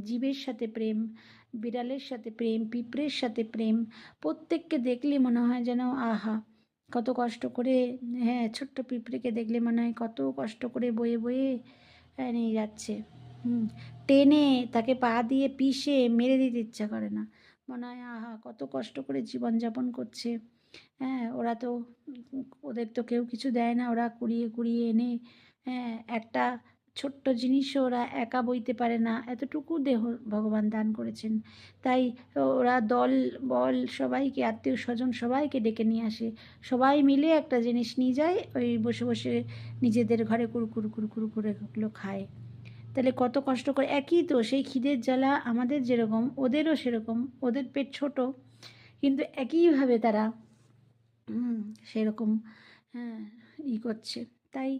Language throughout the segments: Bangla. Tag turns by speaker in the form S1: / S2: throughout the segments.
S1: জীবের সাথে প্রেম, বিড়ালের সাথে প্রেম, পিঁপড়ের সাথে প্রেম, প্রত্যেককে দেখলে মনে হয় যেন আহা! কত কষ্ট করে, হ্যাঁ, ছোট্ট পিঁপড়েকে দেখলে মনে হয় কত কষ্ট করে বয়ে বয়ে নিয়ে যাচ্ছে। হুম, টেনে তাকে পা দিয়ে পিষে মেরে দিতে ইচ্ছা করে না। মনে হয় আহা! কত কষ্ট করে জীবনযাপন করছে। হ্যাঁ, ওরা তো ওদের তো কেউ কিছু দেয় না। ওরা কুড়িয়ে কুড়িয়ে এনে, হ্যাঁ, একটা ছোট্ট জিনিসও ওরা একা বইতে পারে না। এতটুকু দেহ ভগবান দান করেছেন। তাই ওরা দল বল সবাইকে, আত্মীয়স্বজন সবাইকে ডেকে নিয়ে আসে। সবাই মিলে একটা জিনিস নিয়ে যায়। ওই বসে বসে নিজেদের ঘরে কুরকুর কুরকুর করে ওগুলো খায়। তাহলে কত কষ্ট করে, একই তো সেই খিদের জ্বালা আমাদের যেরকম ওদেরও সেরকম। ওদের পেট ছোট, কিন্তু একইভাবে তারা সেরকম, হ্যাঁ, করছে। তাই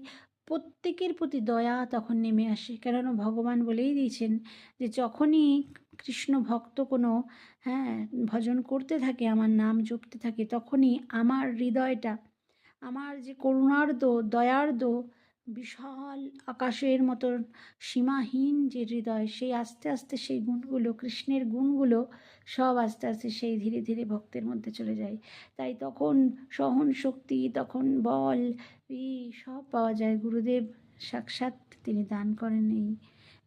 S1: প্রত্যেকের প্রতি দয়া তখন নেমে আসে। কেননা ভগবান বলেই দিয়েছেন যে যখনই কৃষ্ণ ভক্ত কোনো, হ্যাঁ, ভজন করতে থাকে, আমার নাম জপতে থাকে, তখনই আমার হৃদয়টা, আমার যে করুণার্দ্র দয়ার্দ্র বিশাল আকাশের মতন সীমাহীন যে হৃদয়, সেই আস্তে আস্তে সেই গুণগুলো, কৃষ্ণের গুণগুলো সব আস্তে আস্তে সেই ধীরে ধীরে ভক্তের মধ্যে চলে যায়। তাই তখন সহন শক্তি, তখন বল, সব পাওয়া যায়। গুরুদেব সাক্ষাৎ তিনি দান করেন এই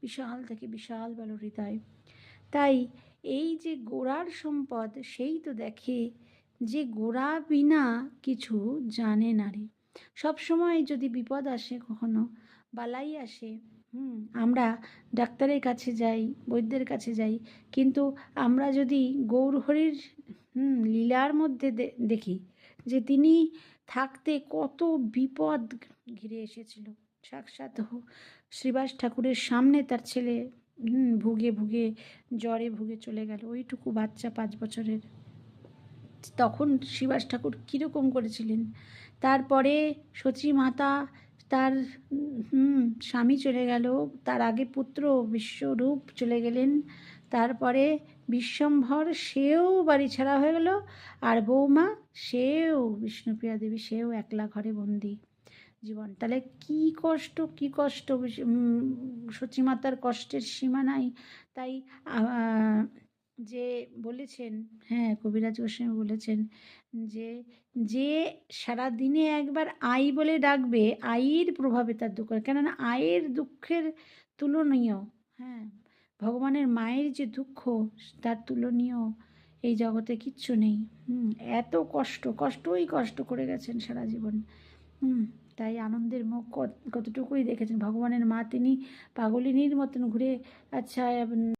S1: বিশাল থেকে বিশাল বড় হৃদয়। তাই এই যে গোড়ার সম্পদ, সেই তো দেখে যে গোড়া বিনা কিছু জানে না রে। সবসময় যদি বিপদ আসে, কখনো বালাই আসে, আমরা ডাক্তারের কাছে যাই, বৈদ্যের কাছে যাই, কিন্তু আমরা যদি গৌরহরির লীলার মধ্যে দেখি যে তিনি থাকতে কত বিপদ ঘিরে এসেছিল। সাক্ষাৎ শ্রীবাস ঠাকুরের সামনে তার ছেলে ভুগে ভুগে জ্বরে ভুগে চলে গেল, ওইটুকু বাচ্চা 5 বছরের। তখন শ্রীবাস ঠাকুর কীরকম করেছিলেন। তারপরে সচী মাতা, তার স্বামী চলে গেল, তার আগে পুত্র বিশ্বরূপ চলে গেলেন, তারপরে বিশ্বম্ভর সেও বাড়ি ছাড়া হয়ে গেল, আর বৌমা সেও বিষ্ণুপ্রিয়া দেবী সেও একলা ঘরে বন্দি জীবন। তাহলে কি কষ্ট, কি কষ্ট! সচিমাতার কষ্টের সীমা নাই। তাই যে বলেছেন, হ্যাঁ, কবিরাজ গোস্বামী বলেছেন যে যে সারাদিনে একবার আই বলে ডাকবে, আইয়ের প্রভাবে তার দুঃখ, কেননা আয়ের দুঃখের তুলনীয়, হ্যাঁ, ভগবানের মায়ের যে দুঃখ, তার তুলনীয় এই জগতে কিচ্ছু নেই। এত কষ্টই কষ্ট করে গেছেন সারা জীবন। তাই আনন্দের মুখ কতটুকুই দেখেছেন। ভগবানের মা তিনি পাগলিনীর মতন ঘুরে, আচ্ছা